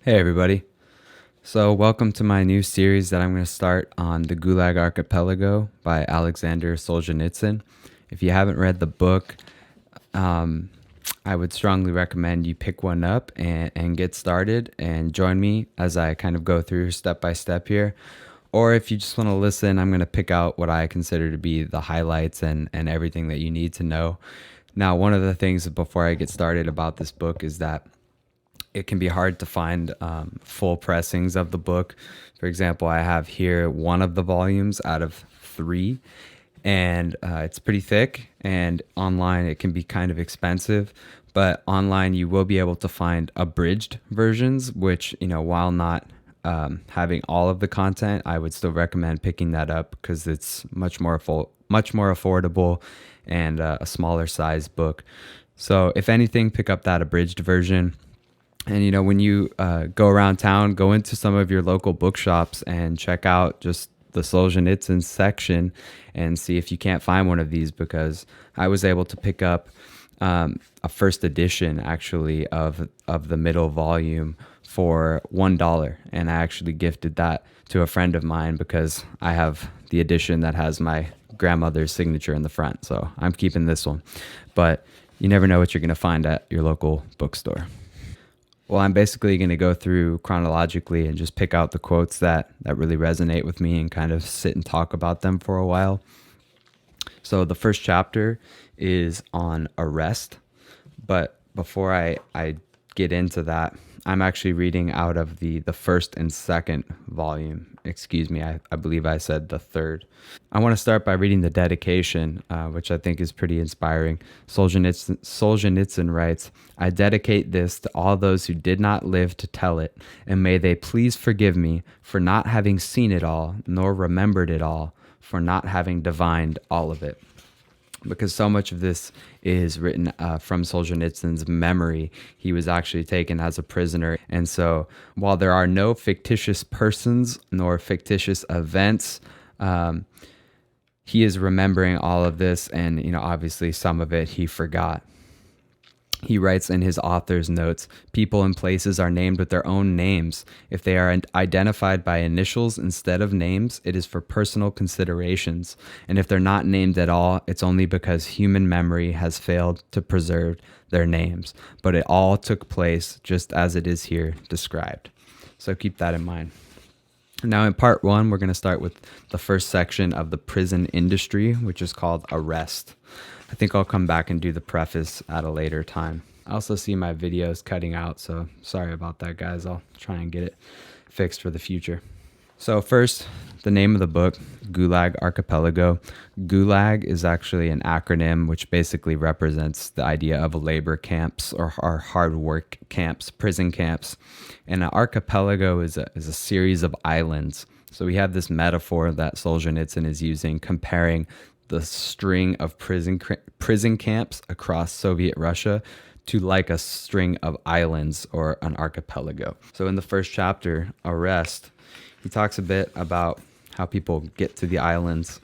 Hey everybody. So welcome to my new series that I'm going to start on the Gulag Archipelago by Aleksandr Solzhenitsyn. If you haven't read the book, I would strongly recommend you pick one up and get started and join me as I kind of go through step by step here. Or if you just want to listen, I'm going to pick out what I consider to be the highlights and everything that you need to know. Now, one of the things before I get started about this book is that it can be hard to find full pressings of the book. For example, I have here one of the volumes out of three, and it's pretty thick. And online, it can be kind of expensive. But online, you will be able to find abridged versions, which, while not having all of the content, I would still recommend picking that up because it's much more affordable and a smaller size book. So, if anything, pick up that abridged version. And when you go around town, go into some of your local bookshops and check out just the Solzhenitsyn section and see if you can't find one of these, because I was able to pick up a first edition actually of the middle volume for $1, and I actually gifted that to a friend of mine because I have the edition that has my grandmother's signature in the front, so I'm keeping this one. But you never know what you're going to find at your local bookstore. Well, I'm basically going to go through chronologically and just pick out the quotes that really resonate with me and kind of sit and talk about them for a while. So the first chapter is on arrest. But before I get into that, I'm actually reading out of the first and second volume. Excuse me, I believe I said the third. I want to start by reading the dedication, which I think is pretty inspiring. Solzhenitsyn writes, "I dedicate this to all those who did not live to tell it, and may they please forgive me for not having seen it all, nor remembered it all, for not having divined all of it." Because so much of this is written from Solzhenitsyn's memory. He was actually taken as a prisoner. And so while there are no fictitious persons nor fictitious events, he is remembering all of this. And, obviously some of it he forgot. He writes in his author's notes, "People and places are named with their own names. If they are identified by initials instead of names, it is for personal considerations. And if they're not named at all, it's only because human memory has failed to preserve their names. But it all took place just as it is here described." So keep that in mind. Now in part one, we're going to start with the first section of the prison industry, which is called arrest. I think I'll come back and do the preface at a later time. I also see my videos cutting out, so sorry about that, guys. I'll try and get it fixed for the future. So first, the name of the book, Gulag Archipelago. Gulag is actually an acronym which basically represents the idea of labor camps or hard work camps, prison camps. And an archipelago is a series of islands. So we have this metaphor that Solzhenitsyn is using, comparing the string of prison camps across Soviet Russia to like a string of islands or an archipelago. So in the first chapter, Arrest, he talks a bit about how people get to the islands.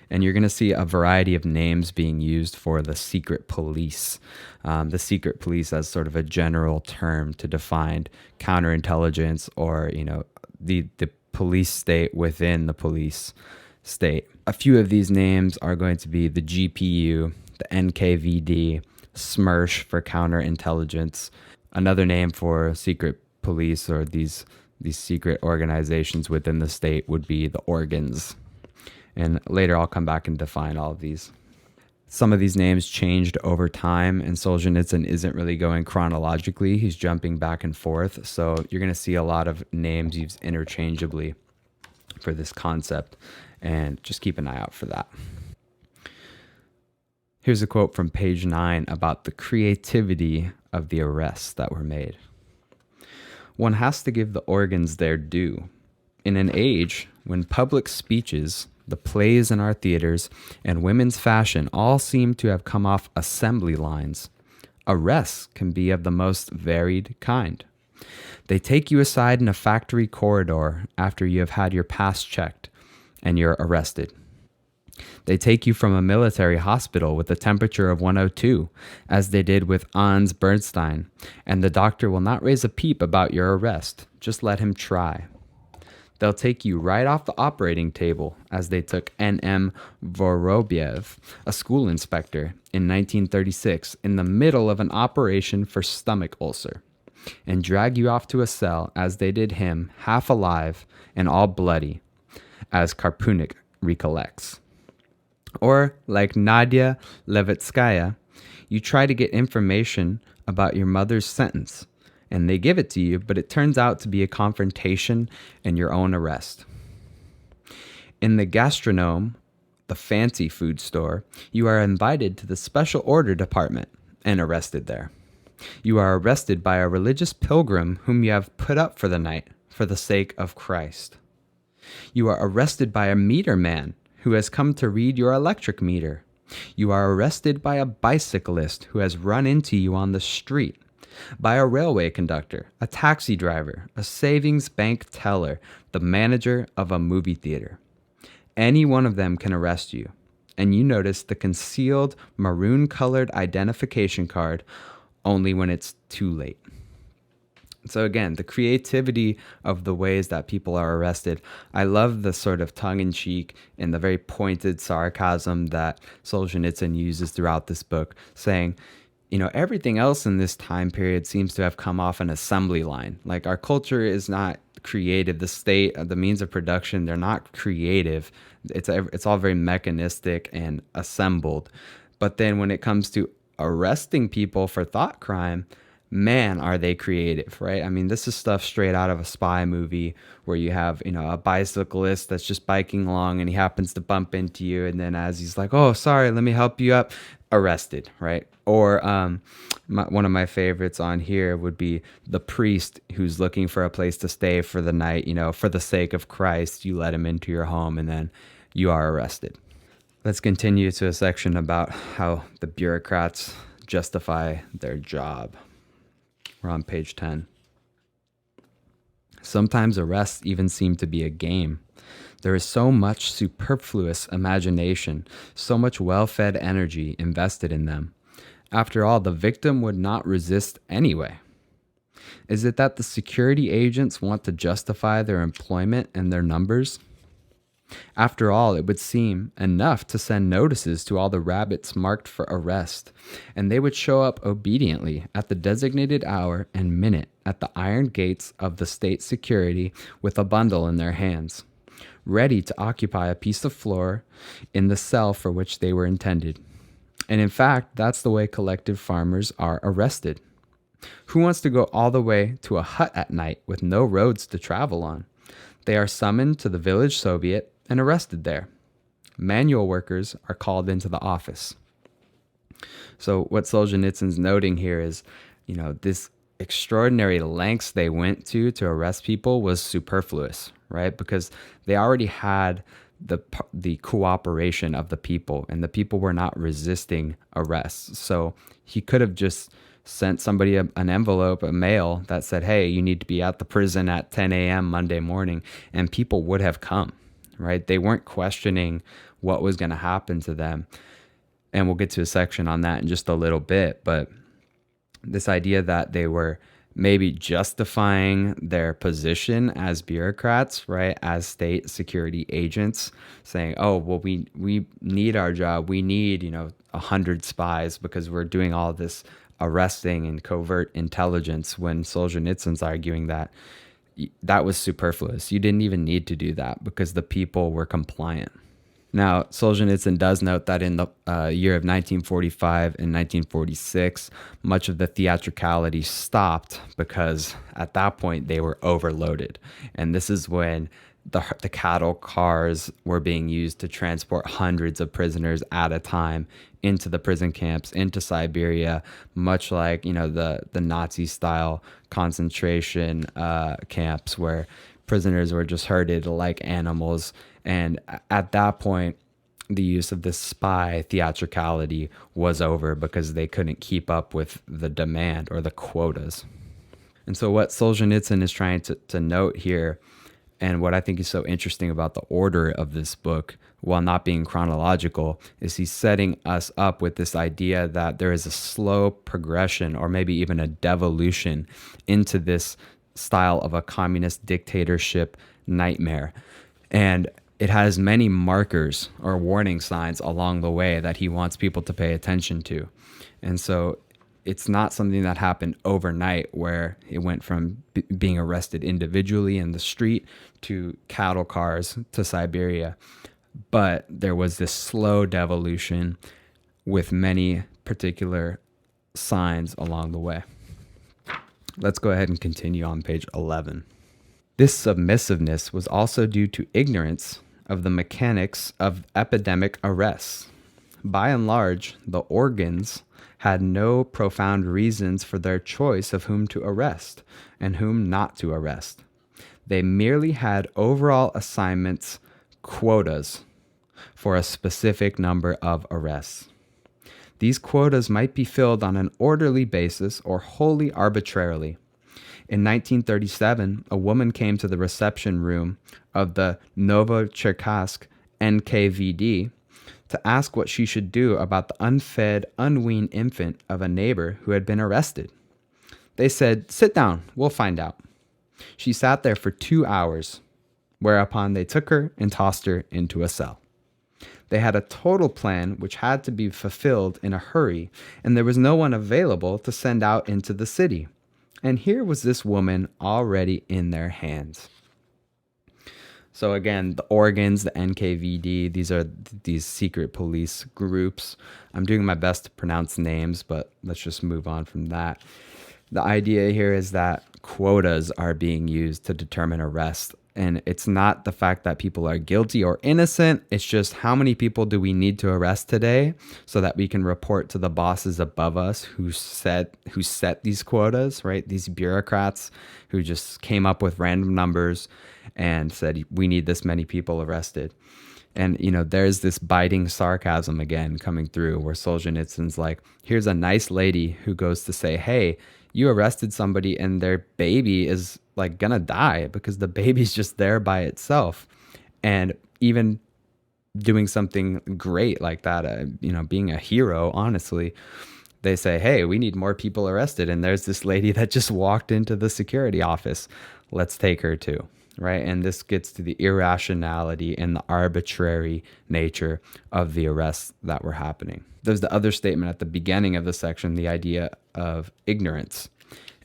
And you're going to see a variety of names being used for the secret police. The secret police as sort of a general term to define counterintelligence or, the police state within the police state. A few of these names are going to be the GPU, the NKVD, SMERSH for counterintelligence. Another name for secret police or these secret organizations within the state would be the organs. And later I'll come back and define all of these. Some of these names changed over time, and Solzhenitsyn isn't really going chronologically. He's jumping back and forth. So you're going to see a lot of names used interchangeably for this concept, and just keep an eye out for that. Here's a quote from page 9 about the creativity of the arrests that were made. "One has to give the organs their due. In an age when public speeches, the plays in our theaters, and women's fashion all seem to have come off assembly lines, arrests can be of the most varied kind. They take you aside in a factory corridor after you have had your pass checked, and you're arrested. They take you from a military hospital with a temperature of 102, as they did with Hans Bernstein, and the doctor will not raise a peep about your arrest. Just let him try. They'll take you right off the operating table, as they took N.M. Vorobiev, a school inspector, in 1936 in the middle of an operation for stomach ulcer, and drag you off to a cell, as they did him, half alive and all bloody, as Karpunik recollects. Or, like Nadia Levitskaya, you try to get information about your mother's sentence, and they give it to you, but it turns out to be a confrontation and your own arrest. In the gastronome, the fancy food store, you are invited to the special order department and arrested there. You are arrested by a religious pilgrim whom you have put up for the night for the sake of Christ. You are arrested by a meter man who has come to read your electric meter. You are arrested by a bicyclist who has run into you on the street, by a railway conductor, a taxi driver, a savings bank teller, the manager of a movie theater. Any one of them can arrest you, and you notice the concealed maroon-colored identification card only when it's too late. So again, the creativity of the ways that people are arrested. I love the sort of tongue-in-cheek and the very pointed sarcasm that Solzhenitsyn uses throughout this book, saying, everything else in this time period seems to have come off an assembly line. Like, our culture is not creative. The state, the means of production, they're not creative. It's all very mechanistic and assembled. But then when it comes to arresting people for thought crime, man, are they creative, right? I mean, this is stuff straight out of a spy movie where you have, a bicyclist that's just biking along and he happens to bump into you. And then as he's like, oh, sorry, let me help you up, arrested, right? Or one of my favorites on here would be the priest who's looking for a place to stay for the night, for the sake of Christ, you let him into your home and then you are arrested. Let's continue to a section about how the bureaucrats justify their job. We're on page 10. Sometimes arrests even seem to be a game. There is so much superfluous imagination, so much well-fed energy invested in them. After all, the victim would not resist anyway. Is it that the security agents want to justify their employment and their numbers? After all, it would seem enough to send notices to all the rabbits marked for arrest, and they would show up obediently at the designated hour and minute at the iron gates of the state security with a bundle in their hands, ready to occupy a piece of floor in the cell for which they were intended. And in fact, that's the way collective farmers are arrested. Who wants to go all the way to a hut at night with no roads to travel on? They are summoned to the village soviet and arrested there. Manual workers are called into the office. So what Solzhenitsyn's noting here is, this extraordinary lengths they went to arrest people was superfluous, right? Because they already had the cooperation of the people, and the people were not resisting arrests. So he could have just sent somebody an envelope, a mail that said, hey, you need to be at the prison at 10 a.m. Monday morning, and people would have come, right? They weren't questioning what was going to happen to them. And we'll get to a section on that in just a little bit. But this idea that they were maybe justifying their position as bureaucrats, right, as state security agents, saying, oh, well, we need our job. We need, 100 spies because we're doing all this arresting and covert intelligence, when Solzhenitsyn's arguing that that was superfluous. You didn't even need to do that because the people were compliant. Now, Solzhenitsyn does note that in the year of 1945 and 1946, much of the theatricality stopped because at that point they were overloaded. And this is when the cattle cars were being used to transport hundreds of prisoners at a time into the prison camps, into Siberia, much like, the Nazi-style concentration camps where prisoners were just herded like animals. And at that point, the use of this spy theatricality was over because they couldn't keep up with the demand or the quotas. And so what Solzhenitsyn is trying to note here And what I think is so interesting about the order of this book, while not being chronological, is he's setting us up with this idea that there is a slow progression or maybe even a devolution into this style of a communist dictatorship nightmare. And it has many markers or warning signs along the way that he wants people to pay attention to. And so it's not something that happened overnight where it went from being arrested individually in the street to cattle cars to Siberia. But there was this slow devolution with many particular signs along the way. Let's go ahead and continue on page 11. This submissiveness was also due to ignorance of the mechanics of epidemic arrests. By and large, the organs had no profound reasons for their choice of whom to arrest and whom not to arrest. They merely had overall assignments, quotas, for a specific number of arrests. These quotas might be filled on an orderly basis or wholly arbitrarily. In 1937, a woman came to the reception room of the Novocherkassk NKVD to ask what she should do about the unfed, unweaned infant of a neighbor who had been arrested. They said, "Sit down, we'll find out." She sat there for 2 hours, whereupon they took her and tossed her into a cell. They had a total plan which had to be fulfilled in a hurry, and there was no one available to send out into the city. And here was this woman already in their hands. So again, the organs, the NKVD, these are these secret police groups. I'm doing my best to pronounce names, but let's just move on from that. The idea here is that quotas are being used to determine arrest. And it's not the fact that people are guilty or innocent. It's just how many people do we need to arrest today so that we can report to the bosses above us who set these quotas, right? These bureaucrats who just came up with random numbers and said, we need this many people arrested. And, there's this biting sarcasm again coming through where Solzhenitsyn's like, here's a nice lady who goes to say, hey, you arrested somebody and their baby is like gonna die because the baby's just there by itself. And even doing something great like that, being a hero, honestly, they say, hey, we need more people arrested. And there's this lady that just walked into the security office. Let's take her too. Right. And this gets to the irrationality and the arbitrary nature of the arrests that were happening. There's the other statement at the beginning of the section, the idea of ignorance.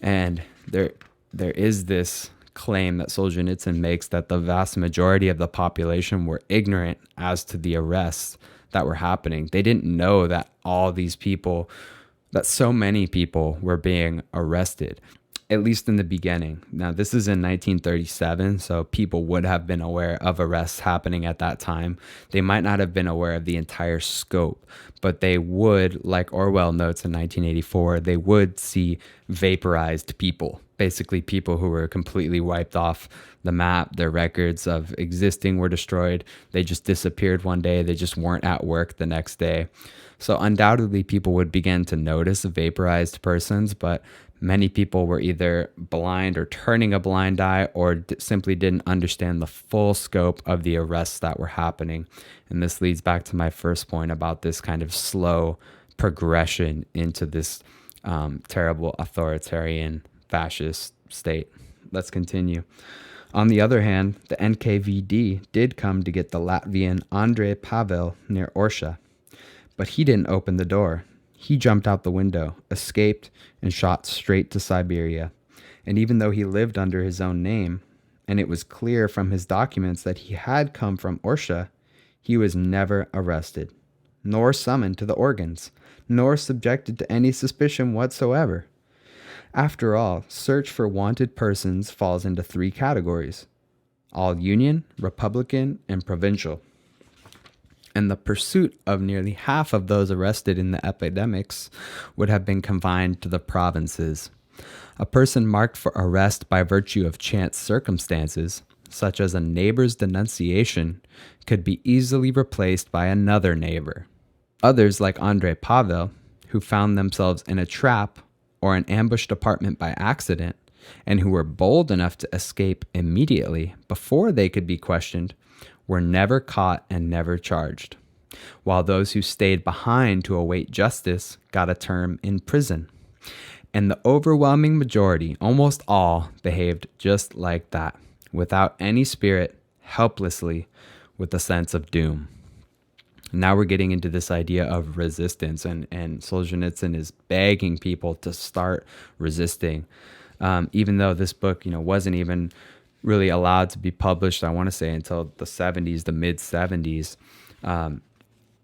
And there is this claim that Solzhenitsyn makes that the vast majority of the population were ignorant as to the arrests that were happening. They didn't know that that so many people were being arrested, at least in the beginning. Now, this is in 1937, so people would have been aware of arrests happening at that time. They might not have been aware of the entire scope, but they would, like Orwell notes in 1984, they would see vaporized people, basically people who were completely wiped off the map. Their records of existing were destroyed. They just disappeared one day. They just weren't at work the next day. So undoubtedly, people would begin to notice vaporized persons, but many people were either blind or turning a blind eye or simply didn't understand the full scope of the arrests that were happening. And this leads back to my first point about this kind of slow progression into this terrible authoritarian fascist state. Let's continue. On the other hand, the NKVD did come to get the Latvian Andrei Pavel near Orsha, but he didn't open the door. He jumped out the window, escaped, and shot straight to Siberia. And even though he lived under his own name, and it was clear from his documents that he had come from Orsha, he was never arrested, nor summoned to the organs, nor subjected to any suspicion whatsoever. After all, search for wanted persons falls into 3 categories: all Union, Republican, and provincial. And the pursuit of nearly half of those arrested in the epidemics would have been confined to the provinces. A person marked for arrest by virtue of chance circumstances, such as a neighbor's denunciation, could be easily replaced by another neighbor. Others, like Andrei Pavel, who found themselves in a trap or an ambushed apartment by accident, and who were bold enough to escape immediately before they could be questioned were never caught and never charged, while those who stayed behind to await justice got a term in prison. And the overwhelming majority, almost all, behaved just like that, without any spirit, helplessly, with a sense of doom. Now we're getting into this idea of resistance, and Solzhenitsyn is begging people to start resisting. Even though this book, wasn't even really allowed to be published, I want to say until the 70s, the mid 70s.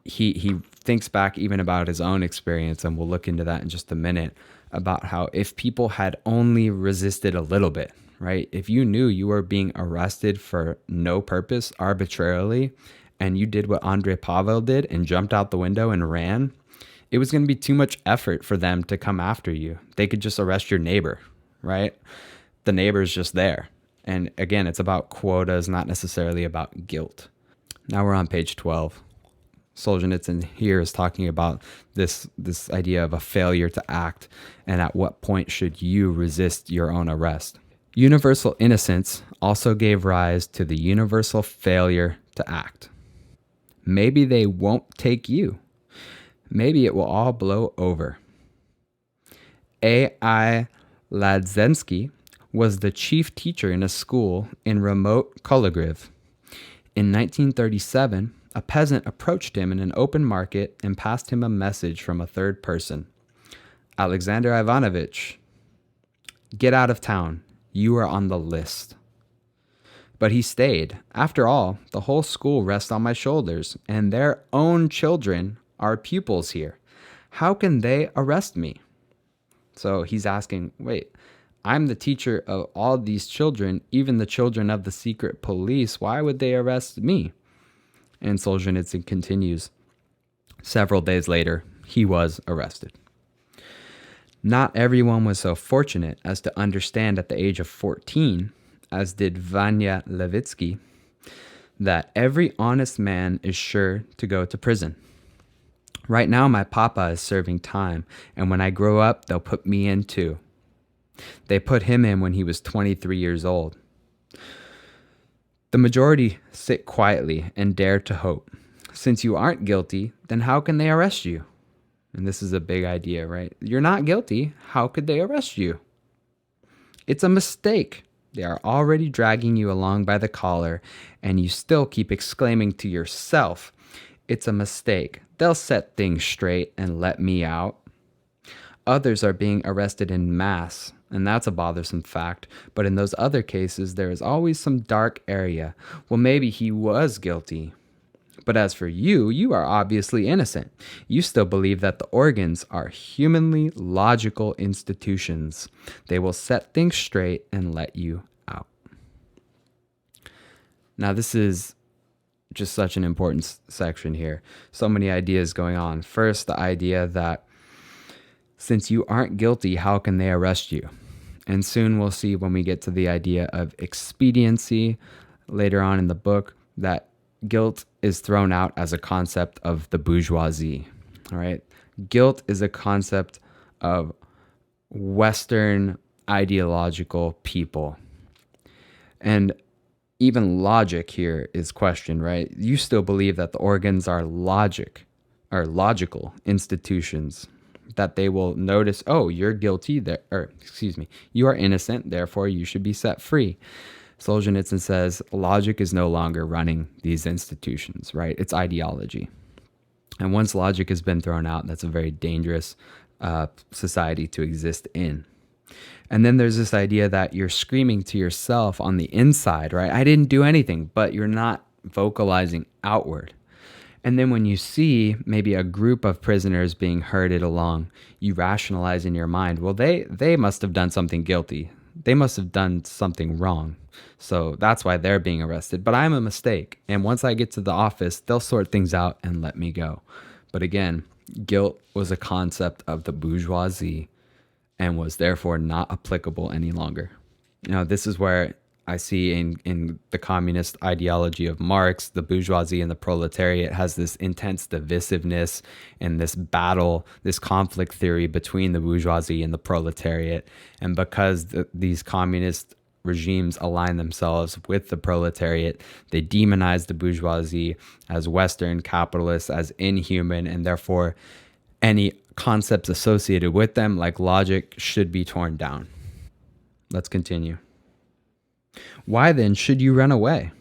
He thinks back even about his own experience, and we'll look into that in just a minute, about how if people had only resisted a little bit, right? If you knew you were being arrested for no purpose, arbitrarily, and you did what Andrei Pavel did and jumped out the window and ran, it was going to be too much effort for them to come after you. They could just arrest your neighbor, right? The neighbor's just there. And again, it's about quotas, not necessarily about guilt. Now we're on page 12. Solzhenitsyn here is talking about this idea of a failure to act, and at what point should you resist your own arrest. Universal innocence also gave rise to the universal failure to act. Maybe they won't take you. Maybe it will all blow over. A.I. Ladzensky was the chief teacher in a school in remote Kologriv. In 1937, a peasant approached him in an open market and passed him a message from a third person. Alexander Ivanovich, get out of town. You are on the list. But he stayed. After all, the whole school rests on my shoulders, and their own children are pupils here. How can they arrest me? So he's asking, wait, I'm the teacher of all these children, even the children of the secret police. Why would they arrest me? And Solzhenitsyn continues, several days later, he was arrested. Not everyone was so fortunate as to understand at the age of 14, as did Vanya Levitsky, that every honest man is sure to go to prison. Right now, my papa is serving time, and when I grow up, they'll put me in too. They put him in when he was 23 years old. The majority sit quietly and dare to hope. Since you aren't guilty, then how can they arrest you? And this is a big idea, right? You're not guilty. How could they arrest you? It's a mistake. They are already dragging you along by the collar, and you still keep exclaiming to yourself, it's a mistake. They'll set things straight and let me out. Others are being arrested en masse, and that's a bothersome fact. But in those other cases, there is always some dark area. Well, maybe he was guilty. But as for you, you are obviously innocent. You still believe that the organs are humanly logical institutions. They will set things straight and let you out. Now, this is just such an important section here. So many ideas going on. First, the idea that since you aren't guilty, how can they arrest you? And soon we'll see when we get to the idea of expediency later on in the book that guilt is thrown out as a concept of the bourgeoisie. All right. Guilt is a concept of Western ideological people. And even logic here is questioned, right? You still believe that the organs are logical institutions, that they will notice, oh, you're guilty, you are innocent, therefore you should be set free. Solzhenitsyn says logic is no longer running these institutions, right? It's ideology. And once logic has been thrown out, that's a very dangerous society to exist in. And then there's this idea that you're screaming to yourself on the inside, right? I didn't do anything, but you're not vocalizing outward. And then when you see maybe a group of prisoners being herded along, you rationalize in your mind, well, they must have done something guilty. They must have done something wrong. So that's why they're being arrested. But I'm a mistake. And once I get to the office, they'll sort things out and let me go. But again, guilt was a concept of the bourgeoisie and was therefore not applicable any longer. This is where I see in the communist ideology of Marx, the bourgeoisie and the proletariat has this intense divisiveness and this battle, this conflict theory between the bourgeoisie and the proletariat. And because these communist regimes align themselves with the proletariat, they demonize the bourgeoisie as Western capitalists, as inhuman, and therefore any concepts associated with them, like logic, should be torn down. Let's continue. Why then should you run away?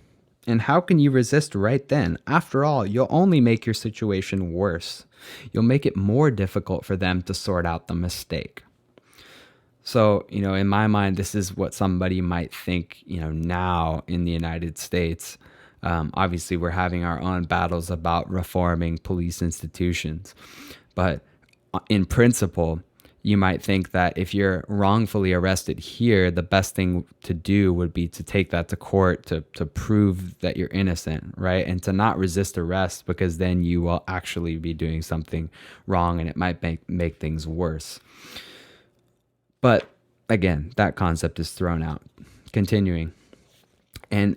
And how can you resist right then? After all, you'll only make your situation worse. You'll make it more difficult for them to sort out the mistake. So, in my mind, this is what somebody might think, now in the United States. Obviously, we're having our own battles about reforming police institutions. But in principle, you might think that if you're wrongfully arrested here, the best thing to do would be to take that to court to prove that you're innocent, right? And to not resist arrest, because then you will actually be doing something wrong and it might make things worse. But again, that concept is thrown out. Continuing. And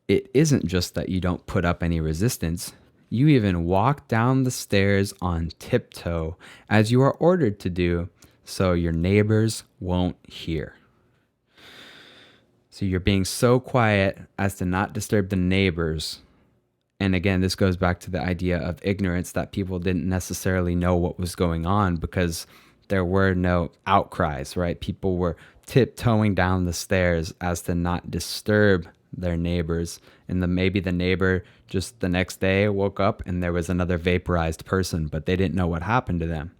it isn't just that you don't put up any resistance. You even walk down the stairs on tiptoe, as you are ordered to do, so your neighbors won't hear. So you're being so quiet as to not disturb the neighbors. And again, this goes back to the idea of ignorance, that people didn't necessarily know what was going on because there were no outcries, right? People were tiptoeing down the stairs as to not disturb their neighbors. And maybe the neighbor just the next day woke up and there was another vaporized person, but they didn't know what happened to them.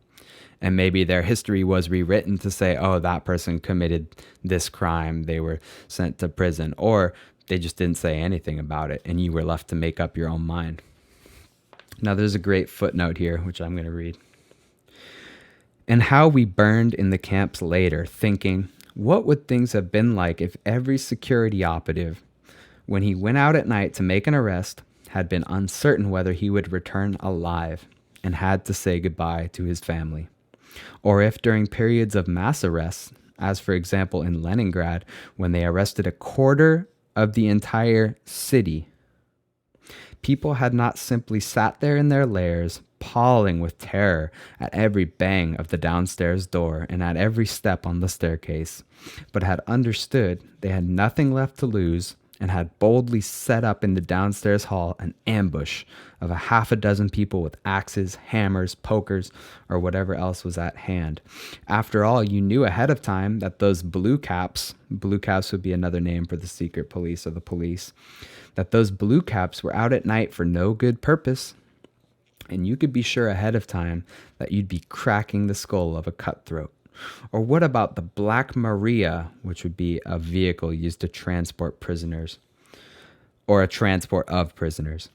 And maybe their history was rewritten to say, oh, that person committed this crime, they were sent to prison, or they just didn't say anything about it and you were left to make up your own mind. Now, there's a great footnote here, which I'm going to read. And how we burned in the camps later, thinking, what would things have been like if every security operative, when he went out at night to make an arrest, had been uncertain whether he would return alive and had to say goodbye to his family. Or if during periods of mass arrests, as for example in Leningrad, when they arrested a quarter of the entire city, people had not simply sat there in their lairs, appalling with terror at every bang of the downstairs door and at every step on the staircase, but had understood they had nothing left to lose and had boldly set up in the downstairs hall an ambush of a half a dozen people with axes, hammers, pokers, or whatever else was at hand. After all, you knew ahead of time that those blue caps would be another name for the secret police or the police, that those blue caps were out at night for no good purpose. And you could be sure ahead of time that you'd be cracking the skull of a cutthroat. Or what about the Black Maria, which would be a vehicle used to transport prisoners, or a transport of prisoners?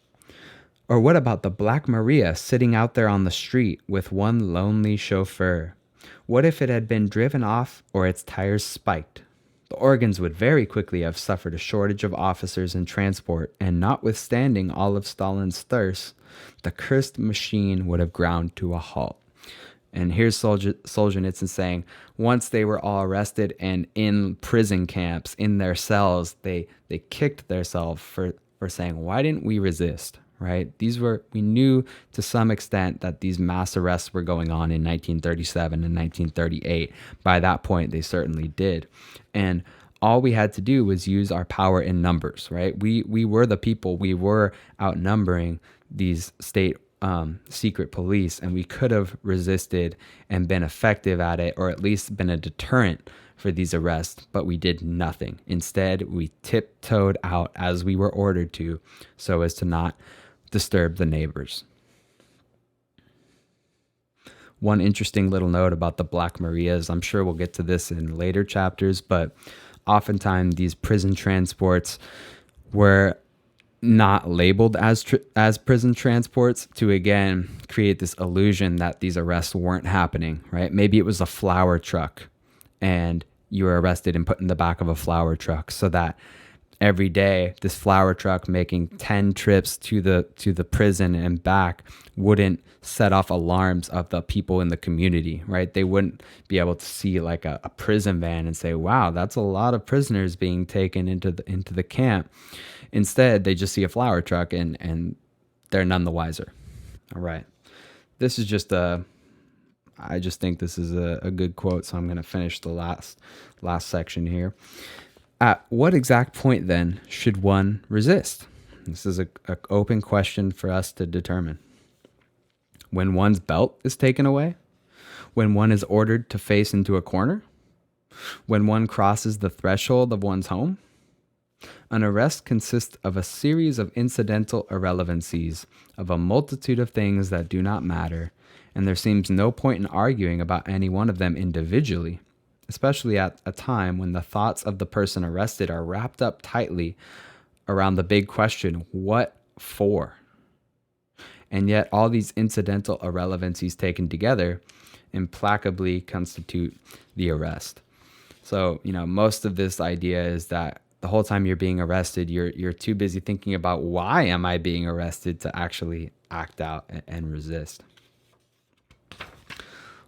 Or what about the Black Maria sitting out there on the street with one lonely chauffeur? What if it had been driven off or its tires spiked? The organs would very quickly have suffered a shortage of officers in transport, and notwithstanding all of Stalin's thirst, the cursed machine would have ground to a halt. And here's Solzhenitsyn saying, once they were all arrested and in prison camps, in their cells, they kicked themselves for saying, why didn't we resist, right? We knew to some extent that these mass arrests were going on in 1937 and 1938. By that point, they certainly did. And all we had to do was use our power in numbers, right? We were the people. We were outnumbering these state secret police, and we could have resisted and been effective at it, or at least been a deterrent for these arrests, but we did nothing. Instead, we tiptoed out as we were ordered to, so as to not disturb the neighbors. One interesting little note about the Black Marias, I'm sure we'll get to this in later chapters, but oftentimes these prison transports were not labeled as prison transports to, again, create this illusion that these arrests weren't happening, right? Maybe it was a flour truck and you were arrested and put in the back of a flour truck so that every day, this flour truck making 10 trips to the prison and back wouldn't set off alarms of the people in the community, right? They wouldn't be able to see like a prison van and say, wow, that's a lot of prisoners being taken into the camp. Instead, they just see a flour truck and they're none the wiser. All right. This is just I just think this is a good quote, so I'm going to finish the last section here. At what exact point, then, should one resist? This is an open question for us to determine. When one's belt is taken away? When one is ordered to face into a corner? When one crosses the threshold of one's home? An arrest consists of a series of incidental irrelevancies, of a multitude of things that do not matter, and there seems no point in arguing about any one of them individually, especially at a time when the thoughts of the person arrested are wrapped up tightly around the big question, what for? And yet all these incidental irrelevancies taken together implacably constitute the arrest. So, most of this idea is that the whole time you're being arrested, you're too busy thinking about why am I being arrested to actually act out and resist.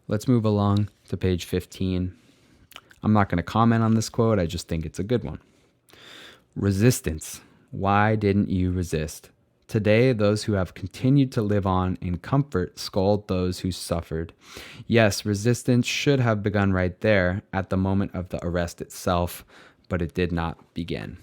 Let's move along to page 15. I'm not going to comment on this quote. I just think it's a good one. Resistance. Why didn't you resist? Today, those who have continued to live on in comfort scold those who suffered. Yes, resistance should have begun right there at the moment of the arrest itself, but it did not begin.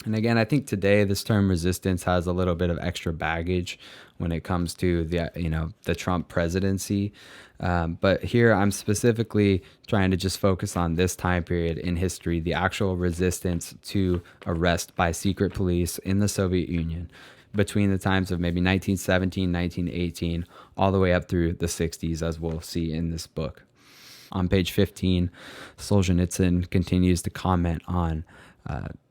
And again, I think today this term resistance has a little bit of extra baggage when it comes to the Trump presidency. But here I'm specifically trying to just focus on this time period in history, the actual resistance to arrest by secret police in the Soviet Union between the times of maybe 1917, 1918, all the way up through the 60s, as we'll see in this book. On page 15, Solzhenitsyn continues to comment on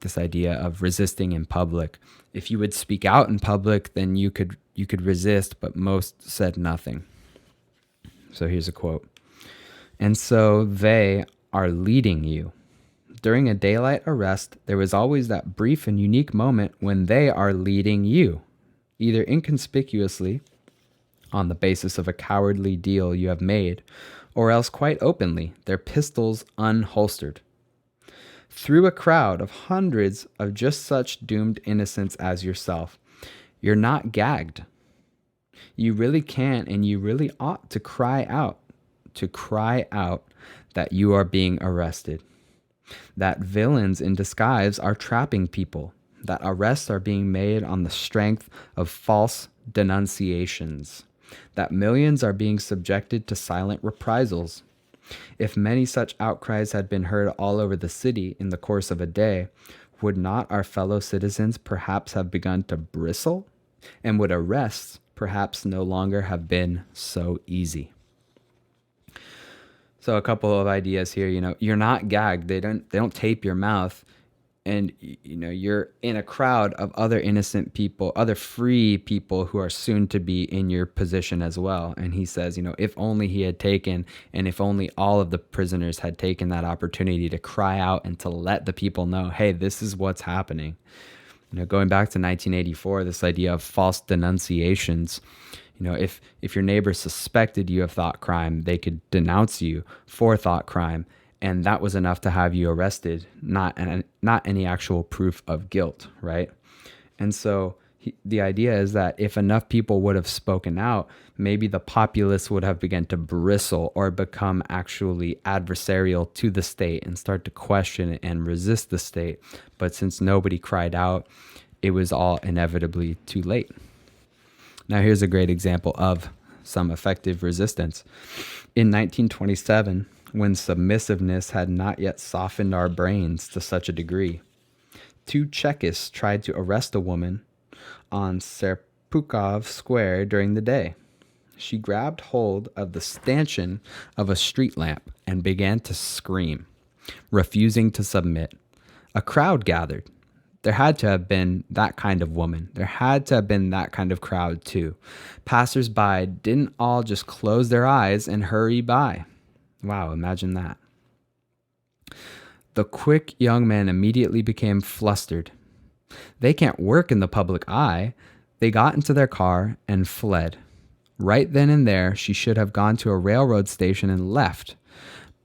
this idea of resisting in public. If you would speak out in public, then you could resist, but most said nothing. So here's a quote. And so they are leading you. During a daylight arrest, there was always that brief and unique moment when they are leading you, either inconspicuously, on the basis of a cowardly deal you have made, or else quite openly, their pistols unholstered. Through a crowd of hundreds of just such doomed innocents as yourself, you're not gagged. You really can and you really ought to cry out that you are being arrested, that villains in disguise are trapping people, that arrests are being made on the strength of false denunciations, that millions are being subjected to silent reprisals. If many such outcries had been heard all over the city in the course of a day, would not our fellow citizens perhaps have begun to bristle? And would arrests perhaps no longer have been so easy? So a couple of ideas here, you're not gagged. They don't tape your mouth. And, you're in a crowd of other innocent people, other free people who are soon to be in your position as well. And he says, if only he had taken, and if only all of the prisoners had taken that opportunity to cry out and to let the people know, hey, this is what's happening. Going back to 1984, this idea of false denunciations, if your neighbor suspected you of thought crime, they could denounce you for thought crime. And that was enough to have you arrested, not any actual proof of guilt, right? And so the idea is that if enough people would have spoken out, maybe the populace would have begun to bristle or become actually adversarial to the state and start to question and resist the state. But since nobody cried out, it was all inevitably too late. Now here's a great example of some effective resistance. In 1927, when submissiveness had not yet softened our brains to such a degree, 2 Chekists tried to arrest a woman on Serpukhov Square during the day. She grabbed hold of the stanchion of a street lamp and began to scream, refusing to submit. A crowd gathered. There had to have been that kind of woman. There had to have been that kind of crowd too. Passers-by didn't all just close their eyes and hurry by. Wow, imagine that. The quick young man immediately became flustered. They can't work in the public eye. They got into their car and fled. Right then and there, she should have gone to a railroad station and left.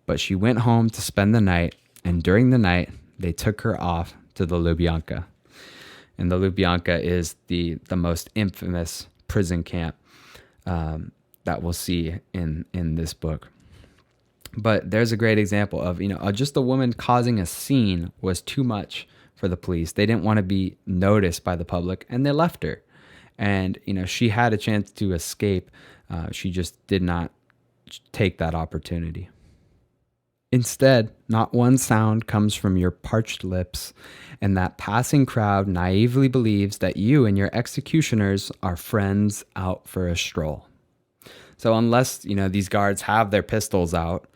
But she went home to spend the night, and during the night, they took her off to the Lubyanka. And the Lubyanka is the most infamous prison camp that we'll see in this book. But there's a great example of, just a woman causing a scene was too much for the police. They didn't want to be noticed by the public, and they left her. And, she had a chance to escape. She just did not take that opportunity. Instead, not one sound comes from your parched lips, and that passing crowd naively believes that you and your executioners are friends out for a stroll. So unless, these guards have their pistols out,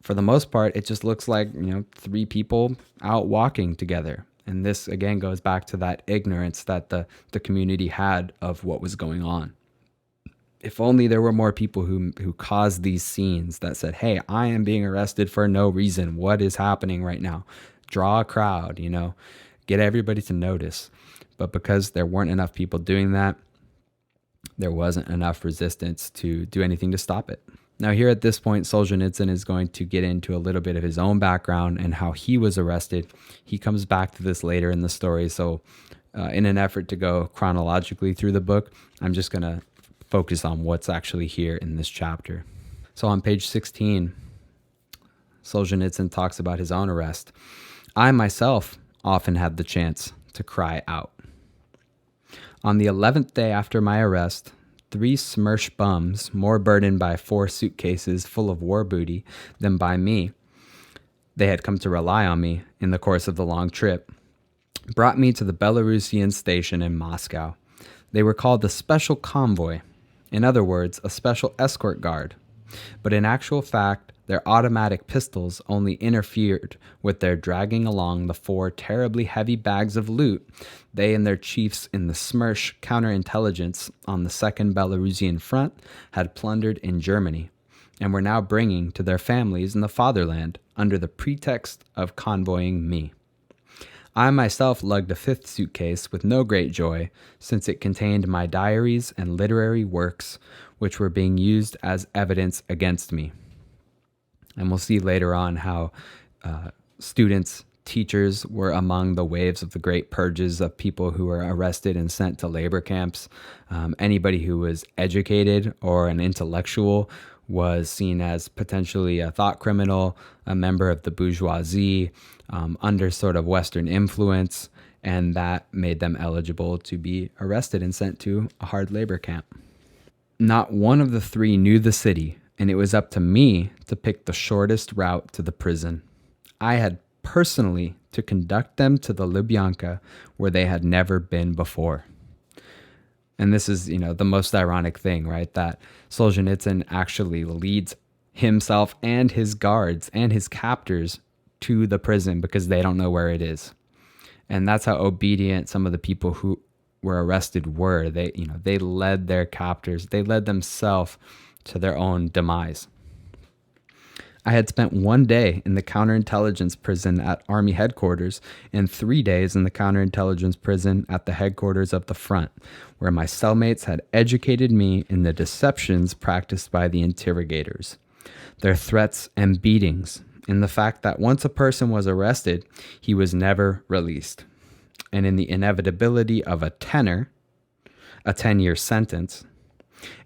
for the most part, it just looks like, three people out walking together. And this, again, goes back to that ignorance that the community had of what was going on. If only there were more people who caused these scenes that said, hey, I am being arrested for no reason. What is happening right now? Draw a crowd, get everybody to notice. But because there weren't enough people doing that, there wasn't enough resistance to do anything to stop it. Now, here at this point, Solzhenitsyn is going to get into a little bit of his own background and how he was arrested. He comes back to this later in the story. So in an effort to go chronologically through the book, I'm just going to focus on what's actually here in this chapter. So on page 16, Solzhenitsyn talks about his own arrest. I myself often had the chance to cry out. On the 11th day after my arrest, 3 Smersh bums, more burdened by 4 suitcases full of war booty than by me, they had come to rely on me in the course of the long trip, brought me to the Belarusian station in Moscow. They were called the Special Convoy. In other words, a special escort guard. But in actual fact, their automatic pistols only interfered with their dragging along the 4 terribly heavy bags of loot they and their chiefs in the Smersh counterintelligence on the 2nd Belarusian front had plundered in Germany, and were now bringing to their families in the fatherland under the pretext of convoying me. I myself lugged a 5th suitcase with no great joy, since it contained my diaries and literary works, which were being used as evidence against me. And we'll see later on how students, teachers were among the waves of the great purges of people who were arrested and sent to labor camps. Anybody who was educated or an intellectual was seen as potentially a thought criminal, a member of the bourgeoisie, under sort of Western influence, and that made them eligible to be arrested and sent to a hard labor camp. Not one of the 3 knew the city, and it was up to me to pick the shortest route to the prison. I had personally to conduct them to the Lubyanka, where they had never been before. And this is, the most ironic thing, right? That Solzhenitsyn actually leads himself and his guards and his captors to the prison because they don't know where it is. And that's how obedient some of the people who were arrested were. They led their captors, they led themselves to their own demise. I had spent 1 day in the counterintelligence prison at Army headquarters and 3 days in the counterintelligence prison at the headquarters of the front, where my cellmates had educated me in the deceptions practiced by the interrogators, their threats and beatings, in the fact that once a person was arrested, he was never released, and in the inevitability of a 10-year sentence.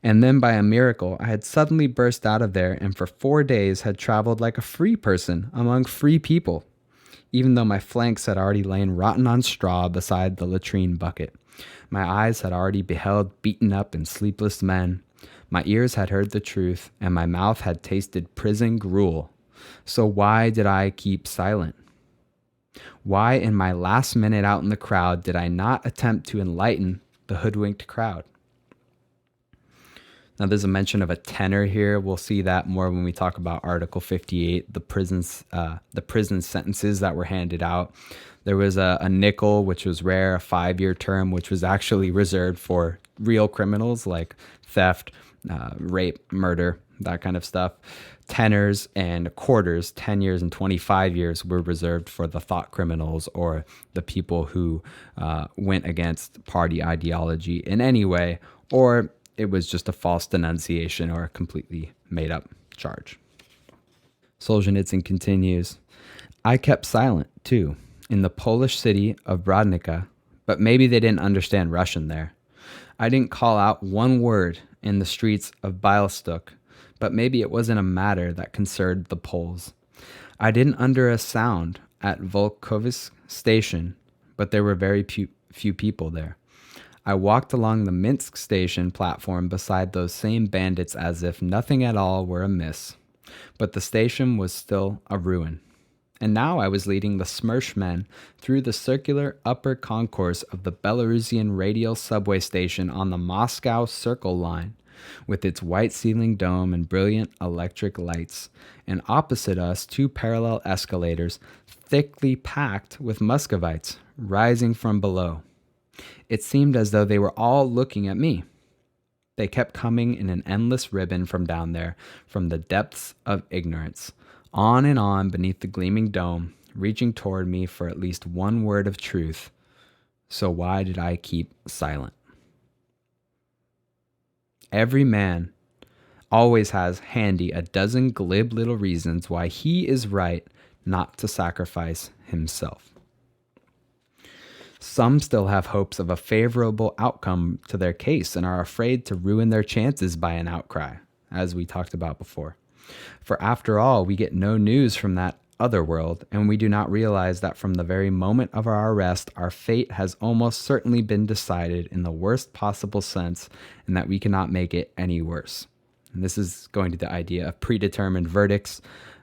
And then by a miracle, I had suddenly burst out of there and for 4 days had traveled like a free person among free people, even though my flanks had already lain rotten on straw beside the latrine bucket. My eyes had already beheld beaten up and sleepless men. My ears had heard the truth, and my mouth had tasted prison gruel. So why did I keep silent? Why, in my last minute out in the crowd, did I not attempt to enlighten the hoodwinked crowd? Now, there's a mention of a tenor here. We'll see that more when we talk about Article 58, the prison sentences that were handed out. There was a nickel, which was rare, a 5-year term, which was actually reserved for real criminals like theft, rape, murder. that kind of stuff. Tenors and quarters, 10 years and 25 years, were reserved for the thought criminals or the people who went against party ideology in any way, or it was just a false denunciation or a completely made up charge. Solzhenitsyn continues, I kept silent, too, in the Polish city of Brodnica, but maybe they didn't understand Russian there. I didn't call out one word in the streets of Bialystok, but maybe it wasn't a matter that concerned the Poles. I didn't utter a sound at Volkovysk station, but there were very few people there. I walked along the Minsk station platform beside those same bandits as if nothing at all were amiss. But the station was still a ruin. And now I was leading the Smersh men through the circular upper concourse of the Belarusian radial subway station on the Moscow Circle line, with its white ceiling dome and brilliant electric lights, and opposite us 2 parallel escalators thickly packed with Muscovites rising from below. It seemed as though they were all looking at me. They kept coming in an endless ribbon from down there, from the depths of ignorance, on and on beneath the gleaming dome, reaching toward me for at least one word of truth. So why did I keep silent? Every man always has handy a dozen glib little reasons why he is right not to sacrifice himself. Some still have hopes of a favorable outcome to their case and are afraid to ruin their chances by an outcry, as we talked about before. For after all, we get no news from that other world, and we do not realize that from the very moment of our arrest, our fate has almost certainly been decided in the worst possible sense, and that we cannot make it any worse. And this is going to the idea of predetermined verdicts,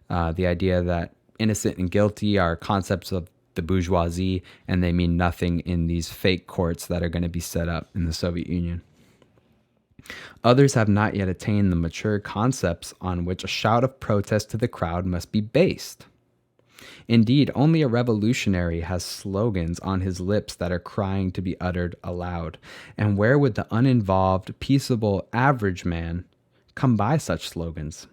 the idea that innocent and guilty are concepts of the bourgeoisie, and they mean nothing in these fake courts that are going to be set up in the Soviet Union. Others have not yet attained the mature concepts on which a shout of protest to the crowd must be based. Indeed, only a revolutionary has slogans on his lips that are crying to be uttered aloud. And where would the uninvolved, peaceable, average man come by such slogans?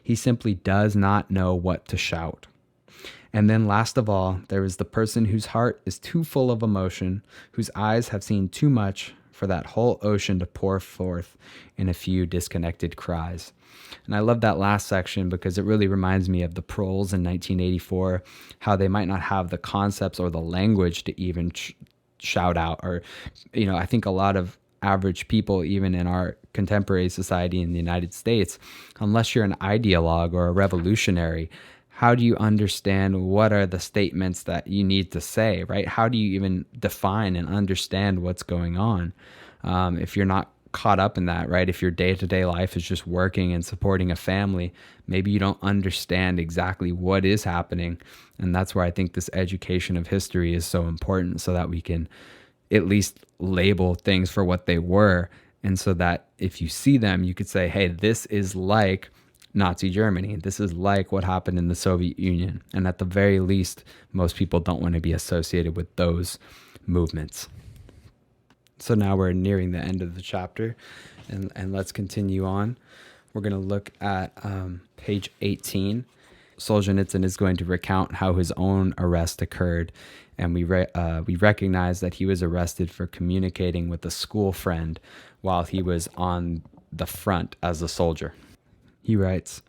He simply does not know what to shout. And then last of all, there is the person whose heart is too full of emotion, whose eyes have seen too much for that whole ocean to pour forth in a few disconnected cries. And I love that last section because it really reminds me of the proles in 1984, how they might not have the concepts or the language to even shout out. Or, I think a lot of average people, even in our contemporary society in the United States, unless you're an ideologue or a revolutionary, how do you understand what are the statements that you need to say, right? How do you even define and understand what's going on? If you're not caught up in that, right? If your day-to-day life is just working and supporting a family, maybe you don't understand exactly what is happening. And that's where I think this education of history is so important, so that we can at least label things for what they were. And so that if you see them, you could say, hey, this is like Nazi Germany. This is like what happened in the Soviet Union. And at the very least, most people don't want to be associated with those movements. So now we're nearing the end of the chapter, and let's continue on. We're going to look at page 18. Solzhenitsyn is going to recount how his own arrest occurred, and we recognize that he was arrested for communicating with a school friend while he was on the front as a soldier. He writes,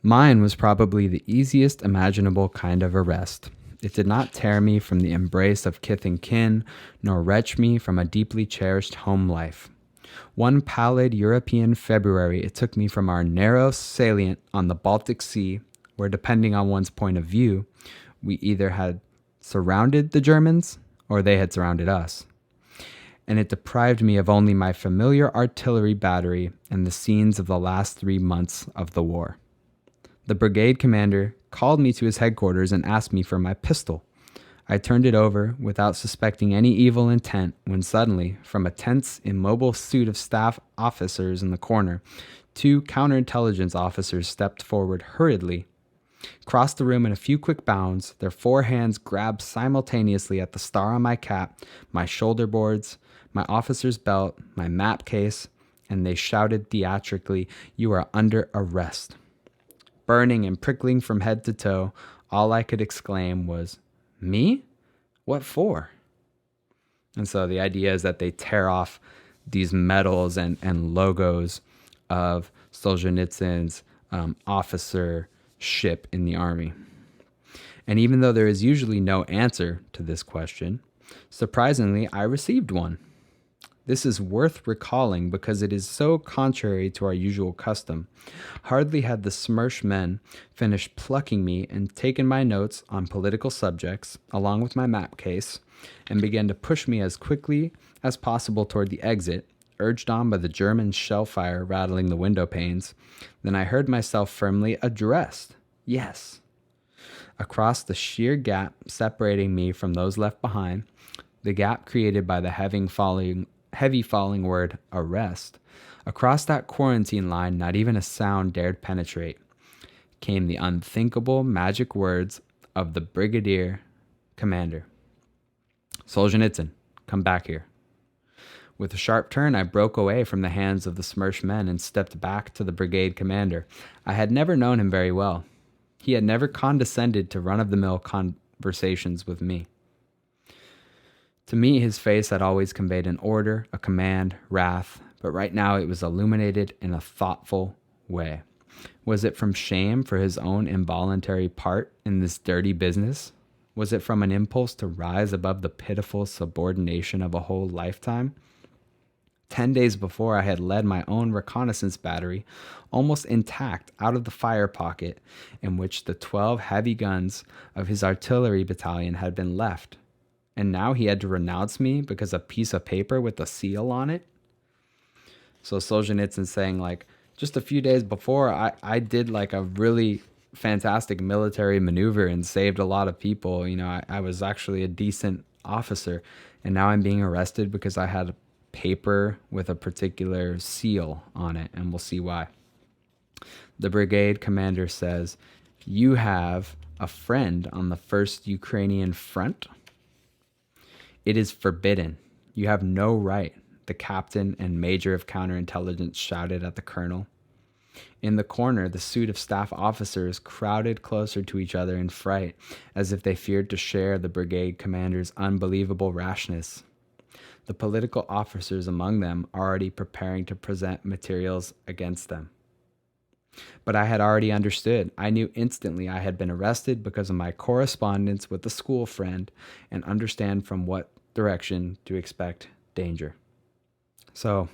"Mine was probably the easiest imaginable kind of arrest. It did not tear me from the embrace of kith and kin, nor wrench me from a deeply cherished home life. One pallid European February, it took me from our narrow salient on the Baltic Sea, where, depending on one's point of view, we either had surrounded the Germans or they had surrounded us. And it deprived me of only my familiar artillery battery and the scenes of the last 3 months of the war. The brigade commander called me to his headquarters and asked me for my pistol. I turned it over without suspecting any evil intent when suddenly, from a tense, immobile suit of staff officers in the corner, 2 counterintelligence officers stepped forward hurriedly, crossed the room in a few quick bounds, their 4 hands grabbed simultaneously at the star on my cap, my shoulder boards, my officer's belt, my map case, and they shouted theatrically, "You are under arrest." Burning and prickling from head to toe, all I could exclaim was, "Me? What for?" And so the idea is that they tear off these medals and logos of Solzhenitsyn's officership in the army. And even though there is usually no answer to this question, surprisingly, I received one. This is worth recalling because it is so contrary to our usual custom. Hardly had the Smersh men finished plucking me and taken my notes on political subjects, along with my map case, and began to push me as quickly as possible toward the exit, urged on by the German shell fire rattling the window panes, than I heard myself firmly addressed. Yes. Across the sheer gap separating me from those left behind, the gap created by the heavy falling word arrest, across that quarantine line not even a sound dared penetrate, came the unthinkable magic words of the brigadier commander. "Solzhenitsyn, come back here." With a sharp turn, I broke away from the hands of the Smersh men and stepped back to the brigade commander. I had never known him very well. He had never condescended to run-of-the-mill conversations with me. To me, his face had always conveyed an order, a command, wrath, but right now it was illuminated in a thoughtful way. Was it from shame for his own involuntary part in this dirty business? Was it from an impulse to rise above the pitiful subordination of a whole lifetime? 10 days before, I had led my own reconnaissance battery, almost intact, out of the fire pocket in which the 12 heavy guns of his artillery battalion had been left. And now he had to renounce me because a piece of paper with a seal on it? So Solzhenitsyn saying, like, just a few days before, I did like a really fantastic military maneuver and saved a lot of people. You know, I was actually a decent officer, and now I'm being arrested because I had paper with a particular seal on it, and we'll see why. The brigade commander says, "You have a friend on the 1st Ukrainian front? It is forbidden. You have no right," the captain and major of counterintelligence shouted at the colonel. In the corner, the suite of staff officers crowded closer to each other in fright, as if they feared to share the brigade commander's unbelievable rashness. The political officers among them already preparing to present materials against them. But I had already understood. I knew instantly I had been arrested because of my correspondence with a school friend and understand from what direction to expect danger. So,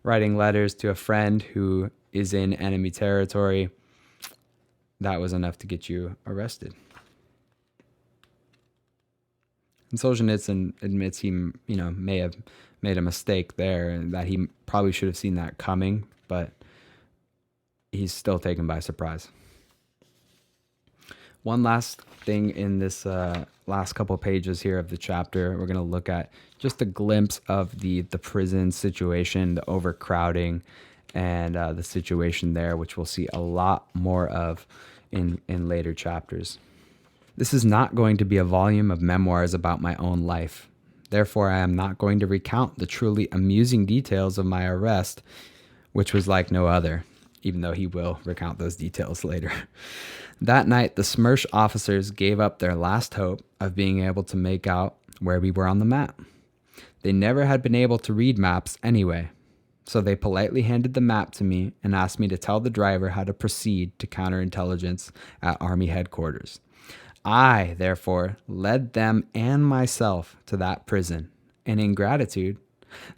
writing letters to a friend who is in enemy territory, that was enough to get you arrested. And Solzhenitsyn admits he, may have made a mistake there and that he probably should have seen that coming, but he's still taken by surprise. One last thing in this last couple pages here of the chapter, we're going to look at just a glimpse of the prison situation, the overcrowding, and the situation there, which we'll see a lot more of in later chapters. This is not going to be a volume of memoirs about my own life. Therefore, I am not going to recount the truly amusing details of my arrest, which was like no other, even though he will recount those details later. That night, the Smersh officers gave up their last hope of being able to make out where we were on the map. They never had been able to read maps anyway, so they politely handed the map to me and asked me to tell the driver how to proceed to counterintelligence at Army headquarters. I, therefore, led them and myself to that prison, and in gratitude,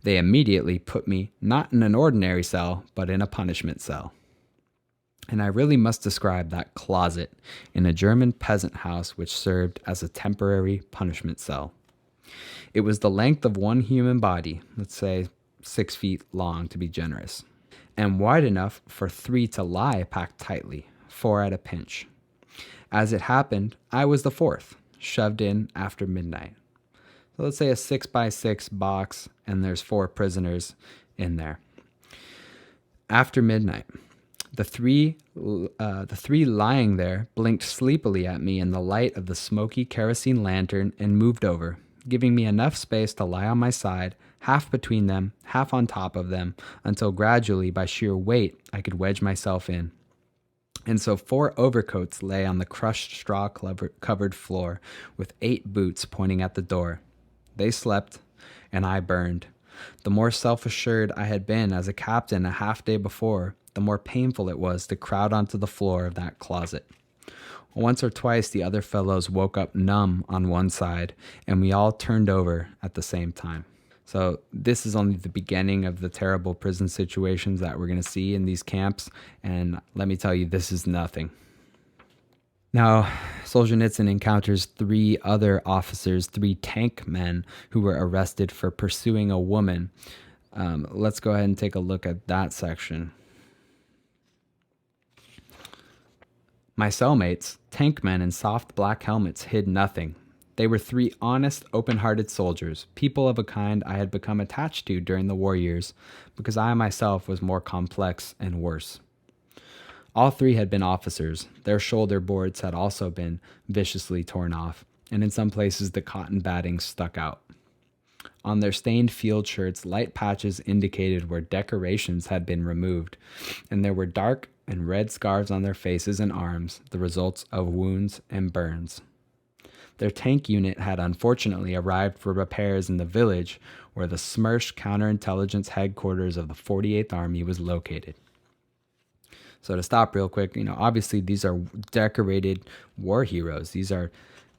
they immediately put me not in an ordinary cell, but in a punishment cell. And I really must describe that closet in a German peasant house which served as a temporary punishment cell. It was the length of one human body, let's say 6 feet long to be generous, and wide enough for 3 to lie packed tightly, 4 at a pinch. As it happened, I was the 4th, shoved in after midnight. So let's say a 6x6 box, and there's 4 prisoners in there. After midnight, the three lying there blinked sleepily at me in the light of the smoky kerosene lantern and moved over, giving me enough space to lie on my side, half between them, half on top of them, until gradually, by sheer weight, I could wedge myself in. And so 4 overcoats lay on the crushed straw covered floor, with 8 boots pointing at the door. They slept, and I burned. The more self-assured I had been as a captain a half day before, the more painful it was to crowd onto the floor of that closet. Once or twice the other fellows woke up numb on one side, and we all turned over at the same time. So this is only the beginning of the terrible prison situations that we're going to see in these camps, and let me tell you, this is nothing. Now, Solzhenitsyn encounters 3 other officers, 3 tank men, who were arrested for pursuing a woman. Let's go ahead and take a look at that section. My cellmates, tank men in soft black helmets, hid nothing. They were 3 honest, open-hearted soldiers, people of a kind I had become attached to during the war years, because I myself was more complex and worse. All 3 had been officers. Their shoulder boards had also been viciously torn off, and in some places the cotton batting stuck out. On their stained field shirts, light patches indicated where decorations had been removed, and there were dark and red scars on their faces and arms, the results of wounds and burns. Their tank unit had unfortunately arrived for repairs in the village where the SMERSH counterintelligence headquarters of the 48th Army was located. So to stop real quick, obviously these are decorated war heroes. These are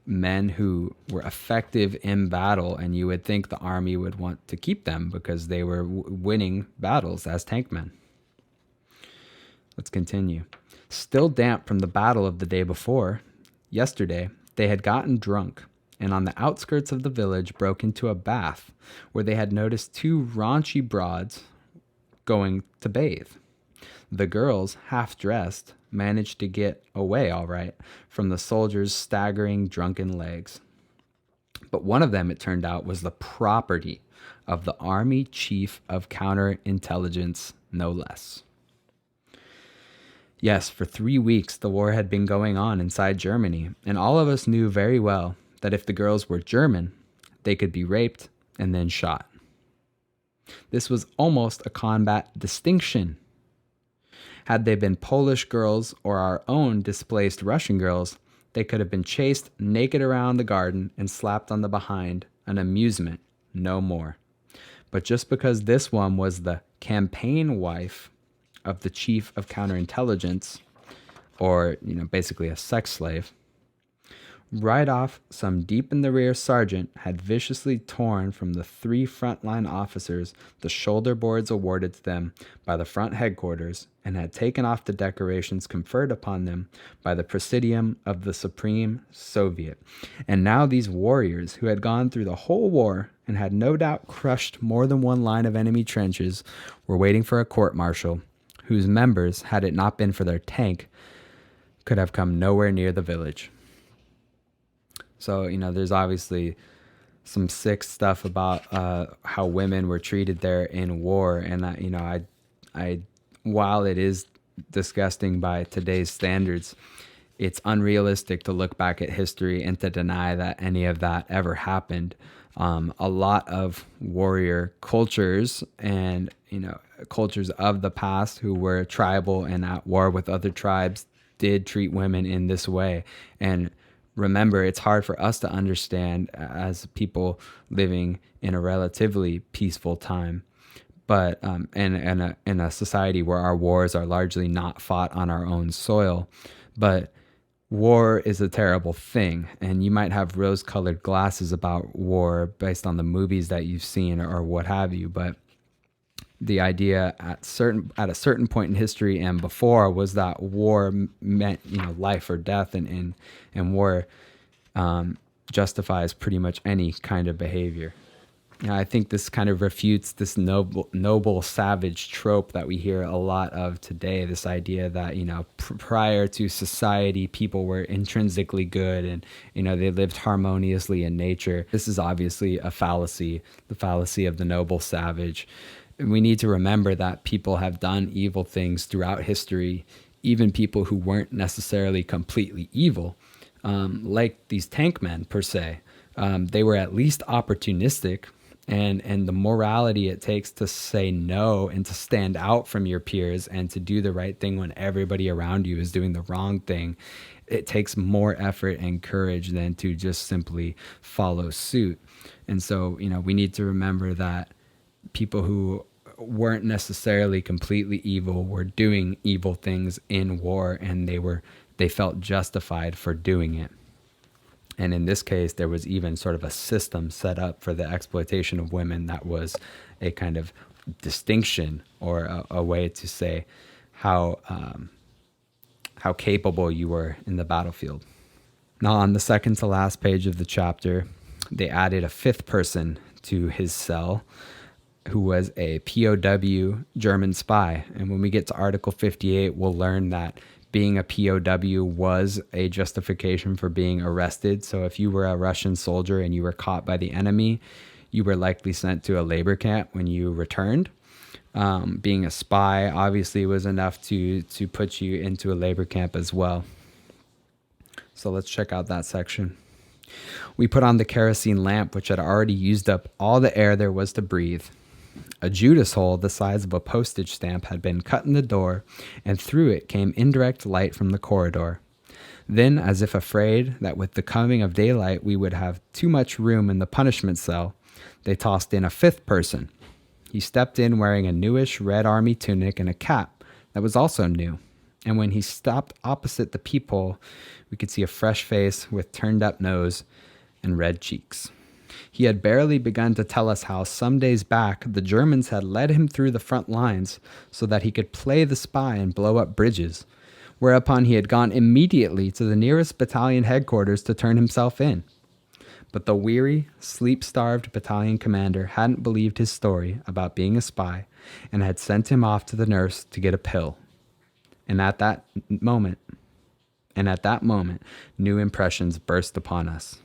men who were effective in battle, and you would think the army would want to keep them because they were winning battles as tank men. Let's continue. Still damp from the battle of the day before, yesterday, they had gotten drunk, and on the outskirts of the village broke into a bath where they had noticed 2 raunchy broads going to bathe. The girls, half-dressed, managed to get away all right from the soldiers' staggering drunken legs. But one of them, it turned out, was the property of the Army Chief of Counterintelligence, no less. Yes, for 3 weeks the war had been going on inside Germany, and all of us knew very well that if the girls were German, they could be raped and then shot. This was almost a combat distinction. Had they been Polish girls or our own displaced Russian girls, they could have been chased naked around the garden and slapped on the behind, an amusement, no more. But just because this one was the campaign wife of the chief of counterintelligence, or, basically a sex slave, right off, some deep in the rear sergeant had viciously torn from the 3 frontline officers the shoulder boards awarded to them by the front headquarters, and had taken off the decorations conferred upon them by the Presidium of the Supreme Soviet. And now these warriors, who had gone through the whole war and had no doubt crushed more than one line of enemy trenches, were waiting for a court-martial, whose members, had it not been for their tank, could have come nowhere near the village. So, there's obviously some sick stuff about how women were treated there in war. And, I while it is disgusting by today's standards, it's unrealistic to look back at history and to deny that any of that ever happened. A lot of warrior cultures and, cultures of the past who were tribal and at war with other tribes did treat women in this way. And remember, it's hard for us to understand as people living in a relatively peaceful time, but in a society where our wars are largely not fought on our own soil. But war is a terrible thing, and you might have rose-colored glasses about war based on the movies that you've seen or what have you, but the idea at a certain point in history and before was that war meant life or death, and war justifies pretty much any kind of behavior. I think this kind of refutes this noble savage trope that we hear a lot of today. This idea that prior to society, people were intrinsically good and they lived harmoniously in nature. This is obviously a fallacy, the fallacy of the noble savage. We need to remember that people have done evil things throughout history, even people who weren't necessarily completely evil, like these tank men per se. They were at least opportunistic, and the morality it takes to say no and to stand out from your peers and to do the right thing when everybody around you is doing the wrong thing. It takes more effort and courage than to just simply follow suit. And so, we need to remember that people who weren't necessarily completely evil were doing evil things in war, and they felt justified for doing it. And in this case, there was even sort of a system set up for the exploitation of women that was a kind of distinction, or a way to say how capable you were in the battlefield. Now, on the second to last page of the chapter, they added a fifth person to his cell, who was a POW German spy. And when we get to Article 58, we'll learn that being a POW was a justification for being arrested. So if you were a Russian soldier and you were caught by the enemy, you were likely sent to a labor camp when you returned. Being a spy obviously was enough to put you into a labor camp as well. So let's check out that section. We put on the kerosene lamp, which had already used up all the air there was to breathe. A Judas hole the size of a postage stamp had been cut in the door, and through it came indirect light from the corridor. Then, as if afraid that with the coming of daylight we would have too much room in the punishment cell, they tossed in a fifth person. He stepped in wearing a newish Red Army tunic and a cap that was also new. And when he stopped opposite the peephole, we could see a fresh face with turned up nose and red cheeks. He had barely begun to tell us how some days back the Germans had led him through the front lines so that he could play the spy and blow up bridges, whereupon he had gone immediately to the nearest battalion headquarters to turn himself in. But the weary, sleep-starved battalion commander hadn't believed his story about being a spy and had sent him off to the nurse to get a pill. And at that moment, new impressions burst upon us.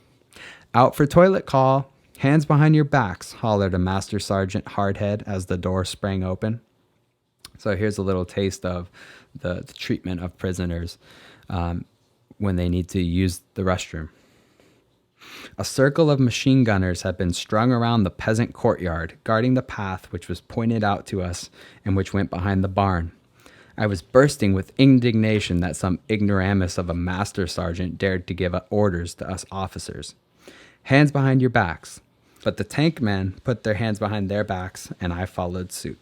"Out for toilet call. Hands behind your backs," hollered a Master Sergeant Hardhead as the door sprang open. So here's a little taste of the treatment of prisoners when they need to use the restroom. A circle of machine gunners had been strung around the peasant courtyard, guarding the path which was pointed out to us and which went behind the barn. I was bursting with indignation that some ignoramus of a master sergeant dared to give orders to us officers. "Hands behind your backs." But the tank men put their hands behind their backs, and I followed suit.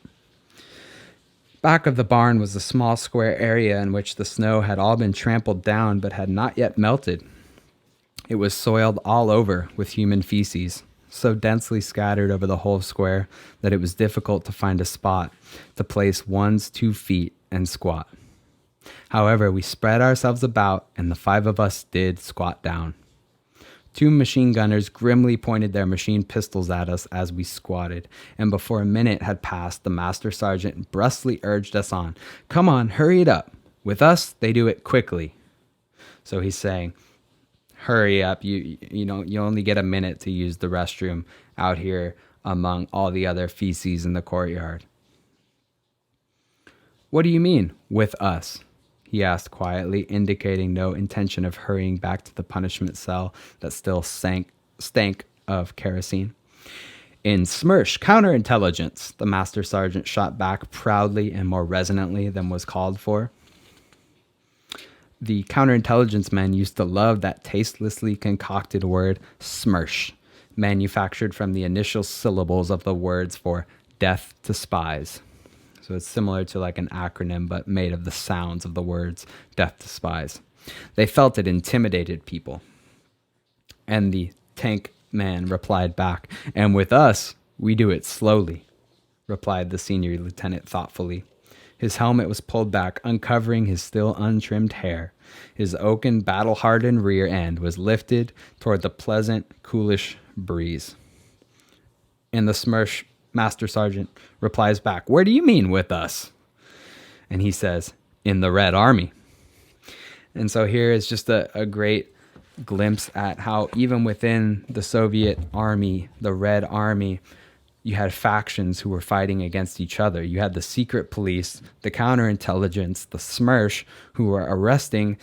Back of the barn was a small square area in which the snow had all been trampled down but had not yet melted. It was soiled all over with human feces, so densely scattered over the whole square that it was difficult to find a spot to place one's 2 feet and squat. However, we spread ourselves about, and the 5 of us did squat down. 2 machine gunners grimly pointed their machine pistols at us as we squatted, and before a minute had passed, the master sergeant brusquely urged us on. "Come on, hurry it up. With us, they do it quickly." So he's saying, hurry up. You only get a minute to use the restroom out here among all the other feces in the courtyard. "What do you mean, with us?" he asked quietly, indicating no intention of hurrying back to the punishment cell that still stank of kerosene. "In SMERSH counterintelligence," the master sergeant shot back proudly and more resonantly than was called for. The counterintelligence men used to love that tastelessly concocted word SMERSH, manufactured from the initial syllables of the words for death to spies. So it's similar to like an acronym, but made of the sounds of the words death to spies. They felt it intimidated people. And the tank man replied back, "And with us, we do it slowly," replied the senior lieutenant thoughtfully. His helmet was pulled back, uncovering his still untrimmed hair. His oaken, battle-hardened rear end was lifted toward the pleasant, coolish breeze. And the SMERSH master sergeant replies back, "Where do you mean with us?" And he says, "In the Red Army." And so here is just a great glimpse at how even within the Soviet army, the Red Army, you had factions who were fighting against each other. You had the secret police, the counterintelligence, the SMERSH, who were arresting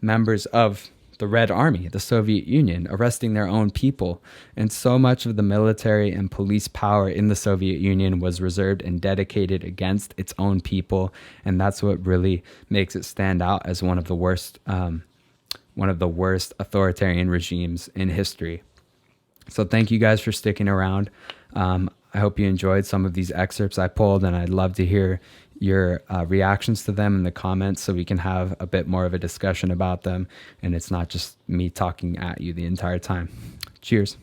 members of the Red Army, the Soviet Union, arresting their own people. And so much of the military and police power in the Soviet Union was reserved and dedicated against its own people. And that's what really makes it stand out as one of the worst authoritarian regimes in history. So thank you guys for sticking around. I hope you enjoyed some of these excerpts I pulled, and I'd love to hear your reactions to them in the comments so we can have a bit more of a discussion about them and it's not just me talking at you the entire time. Cheers.